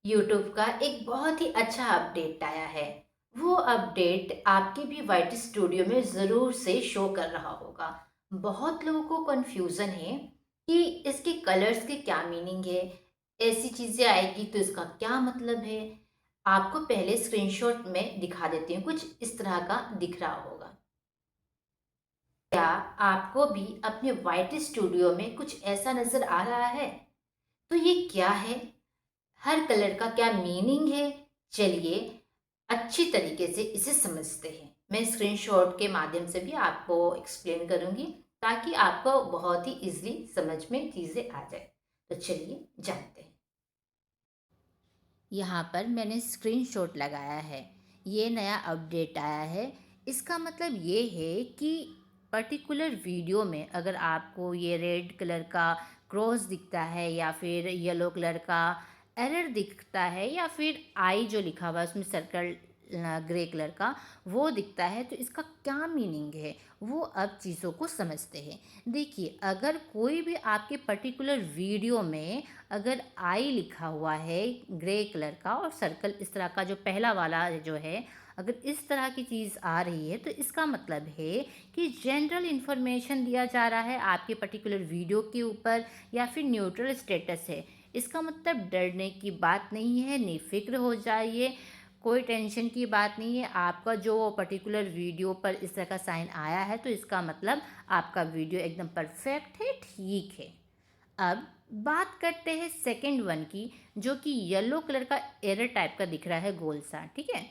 YouTube का एक बहुत ही अच्छा अपडेट आया है। वो अपडेट आपके भी वाइट स्टूडियो में ज़रूर से शो कर रहा होगा। बहुत लोगों को कन्फ्यूज़न है कि इसके कलर्स के क्या मीनिंग है, ऐसी चीज़ें आएगी तो इसका क्या मतलब है। आपको पहले स्क्रीनशॉट में दिखा देती हूँ, कुछ इस तरह का दिख रहा होगा। क्या आपको भी अपने वाइट स्टूडियो में कुछ ऐसा नज़र आ रहा है? तो ये क्या है? हर कलर का क्या मीनिंग है? चलिए अच्छी तरीके से इसे समझते हैं। मैं स्क्रीनशॉट के माध्यम से भी आपको एक्सप्लेन करूंगी ताकि आपको बहुत ही इजीली समझ में चीज़ें आ जाए। तो चलिए जानते हैं। यहाँ पर मैंने स्क्रीनशॉट लगाया है। ये नया अपडेट आया है। इसका मतलब ये है कि पर्टिकुलर वीडियो में अगर आपको ये रेड कलर का क्रॉस दिखता है या फिर येलो कलर का एरर दिखता है या फिर आई जो लिखा हुआ है उसमें सर्कल ग्रे कलर का वो दिखता है, तो इसका क्या मीनिंग है वो अब चीज़ों को समझते हैं। देखिए, अगर कोई भी आपके पर्टिकुलर वीडियो में अगर आई लिखा हुआ है ग्रे कलर का और सर्कल इस तरह का जो पहला वाला जो है, अगर इस तरह की चीज़ आ रही है तो इसका मतलब है कि जनरल इन्फॉर्मेशन दिया जा रहा है आपके पर्टिकुलर वीडियो के ऊपर या फिर न्यूट्रल स्टेटस है। इसका मतलब डरने की बात नहीं है, निफिक्र हो जाइए, कोई टेंशन की बात नहीं है। आपका जो पर्टिकुलर वीडियो पर इस तरह का साइन आया है तो इसका मतलब आपका वीडियो एकदम परफेक्ट है, ठीक है। अब बात करते हैं सेकंड वन की, जो कि येलो कलर का एरर टाइप का दिख रहा है गोल सा, ठीक है।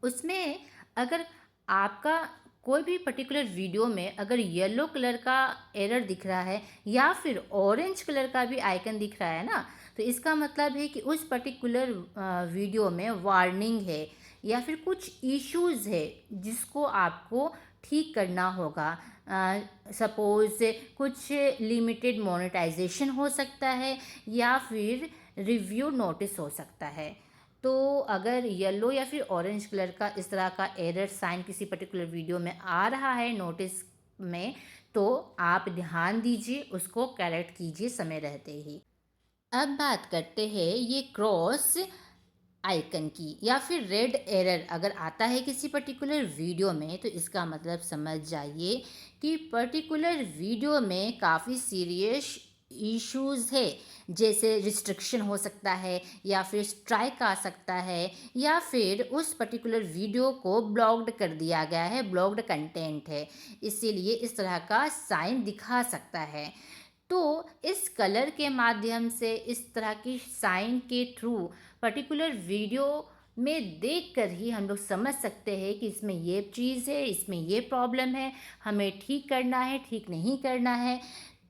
उसमें अगर आपका कोई भी पर्टिकुलर वीडियो में अगर येलो कलर का एरर दिख रहा है या फिर ऑरेंज कलर का भी आइकन दिख रहा है ना, तो इसका मतलब है कि उस पर्टिकुलर वीडियो में वार्निंग है या फिर कुछ इश्यूज है जिसको आपको ठीक करना होगा। सपोज कुछ लिमिटेड मोनेटाइजेशन हो सकता है या फिर रिव्यू नोटिस हो सकता है। तो अगर येलो या फिर ऑरेंज कलर का इस तरह का एरर साइन किसी पर्टिकुलर वीडियो में आ रहा है नोटिस में, तो आप ध्यान दीजिए, उसको करेक्ट कीजिए समय रहते ही। अब बात करते हैं ये क्रॉस आइकन की या फिर रेड एरर अगर आता है किसी पर्टिकुलर वीडियो में, तो इसका मतलब समझ जाइए कि पर्टिकुलर वीडियो में काफ़ी सीरियस इश्यूज है। जैसे रिस्ट्रिक्शन हो सकता है या फिर स्ट्राइक आ सकता है या फिर उस पर्टिकुलर वीडियो को ब्लॉक्ड कर दिया गया है, ब्लॉक्ड कंटेंट है, इसीलिए इस तरह का साइन दिखा सकता है। तो इस कलर के माध्यम से इस तरह की साइन के थ्रू पर्टिकुलर वीडियो में देखकर ही हम लोग समझ सकते हैं कि इसमें ये चीज़ है, इसमें ये प्रॉब्लम है, हमें ठीक करना है, ठीक नहीं करना है।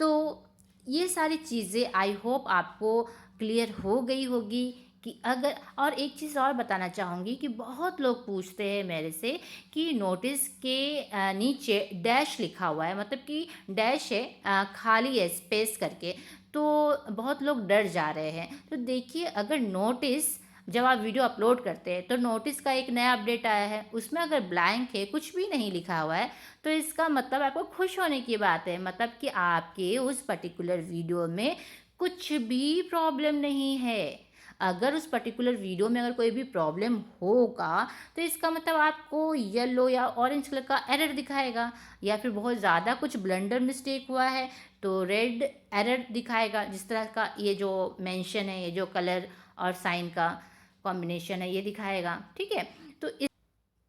तो ये सारी चीज़ें आई होप आपको क्लियर हो गई होगी कि अगर, और एक चीज़ और बताना चाहूँगी कि बहुत लोग पूछते हैं मेरे से कि नोटिस के नीचे डैश लिखा हुआ है, मतलब कि डैश है, खाली है स्पेस करके, तो बहुत लोग डर जा रहे हैं। तो देखिए, अगर नोटिस जब आप वीडियो अपलोड करते हैं तो नोटिस का एक नया अपडेट आया है, उसमें अगर ब्लैंक है, कुछ भी नहीं लिखा हुआ है, तो इसका मतलब आपको खुश होने की बात है, मतलब कि आपके उस पर्टिकुलर वीडियो में कुछ भी प्रॉब्लम नहीं है। अगर उस पर्टिकुलर वीडियो में अगर कोई भी प्रॉब्लम होगा तो इसका मतलब आपको येलो या ऑरेंज कलर का एरर दिखाएगा, या फिर बहुत ज़्यादा कुछ ब्लंडर मिस्टेक हुआ है तो रेड एरर दिखाएगा। जिस तरह का ये जो मेंशन है, ये जो कलर और साइन का कॉम्बिनेशन है, ये दिखाएगा, ठीक है। तो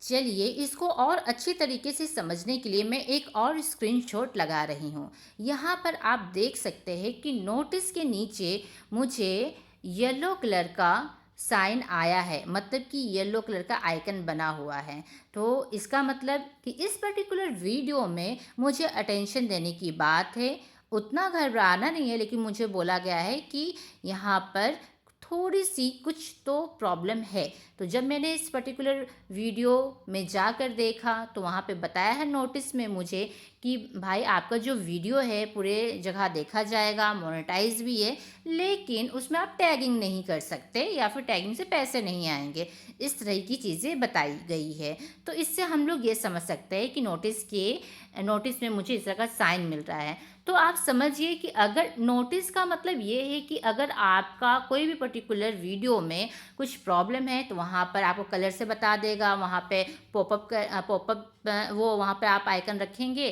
चलिए इसको और अच्छी तरीके से समझने के लिए मैं एक और स्क्रीनशॉट लगा रही हूँ। यहाँ पर आप देख सकते हैं कि नोटिस के नीचे मुझे येलो कलर का साइन आया है, मतलब कि येलो कलर का आइकन बना हुआ है। तो इसका मतलब कि इस पर्टिकुलर वीडियो में मुझे अटेंशन देने की बात है, उतना घबराना नहीं है, लेकिन मुझे बोला गया है कि यहाँ पर थोड़ी सी कुछ तो प्रॉब्लम है। तो जब मैंने इस पर्टिकुलर वीडियो में जाकर देखा तो वहाँ पे बताया है नोटिस में मुझे कि भाई आपका जो वीडियो है पूरे जगह देखा जाएगा, मोनेटाइज़ भी है, लेकिन उसमें आप टैगिंग नहीं कर सकते या फिर टैगिंग से पैसे नहीं आएँगे। इस तरह की चीज़ें बताई गई है। तो इससे हम लोग ये समझ सकते हैं कि नोटिस में मुझे इस तरह का साइन मिल रहा है। तो आप समझिए कि अगर नोटिस का मतलब ये है कि अगर आपका कोई भी पर्टिकुलर वीडियो में कुछ प्रॉब्लम है तो वहाँ पर आपको कलर से बता देगा, वहाँ पे पॉपअप वो वहाँ पे आप आइकन रखेंगे,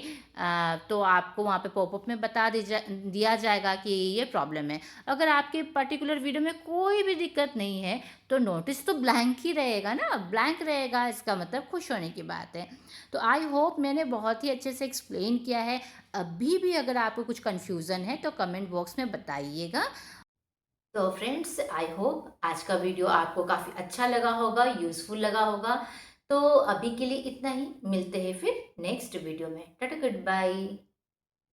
तो आपको वहाँ पे पॉपअप में दिया जाएगा कि ये प्रॉब्लम है। अगर आपके पर्टिकुलर वीडियो में कोई भी दिक्कत नहीं है तो नोटिस तो ब्लैंक ही रहेगा ना, ब्लैंक रहेगा, इसका मतलब खुश होने की बात है। तो आई होप मैंने बहुत ही अच्छे से एक्सप्लेन किया है। अभी भी अगर आपको कुछ कन्फ्यूज़न है तो कमेंट बॉक्स में बताइएगा। तो फ्रेंड्स, आई होप आज का वीडियो आपको काफ़ी अच्छा लगा होगा, यूज़फुल लगा होगा। तो अभी के लिए इतना ही, मिलते हैं फिर नेक्स्ट वीडियो में। टाटा, गुड बाय।